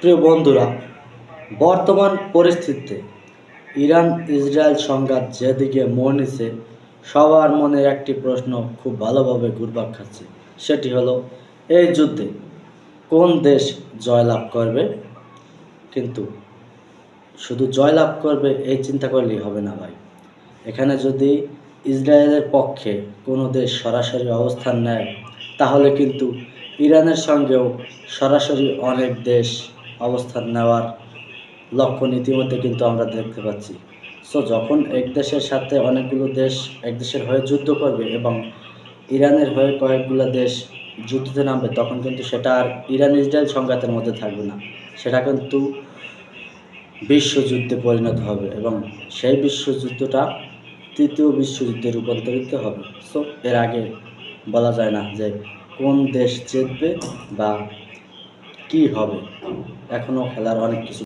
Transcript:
প্রিয় বন্ধুরা, বর্তমান পরিস্থিতিতে ইরান ইসরায়েল সংঘাত যেদিকে মোড় নিচ্ছে, সবার মনে একটি প্রশ্ন খুব ভালোভাবে ঘুরপাক খাচ্ছে। সেটি হলো, এই যুদ্ধে কোন দেশ জয়লাভ করবে? কিন্তু শুধু জয়লাভ করবে এই চিন্তা করলেই হবে না ভাই। এখানে যদি ইসরায়েলের পক্ষে কোনো দেশ সরাসরি অবস্থান নেয়, তাহলে কিন্তু ইরানের সঙ্গেও সরাসরি অনেক দেশ অবস্থান নেওয়ার লক্ষণ ইতিমধ্যে কিন্তু আমরা দেখতে পাচ্ছি। সো যখন এক দেশের সাথে অনেকগুলো দেশ এক দেশের হয়ে যুদ্ধ করবে এবং ইরানের হয়ে কয়েকগুলো দেশ যুদ্ধতে নামবে, তখন কিন্তু সেটা আর ইরান ইসরায়েল সংঘাতের মধ্যে থাকবে না, সেটা কিন্তু বিশ্বযুদ্ধে পরিণত হবে এবং সেই বিশ্বযুদ্ধটা তৃতীয় বিশ্বযুদ্ধে রূপান্তরিত হবে। সো এর আগে বলা যায় না যে কোন দেশ জিতবে বা কী হবে, এখনও খেলার অনেক কিছু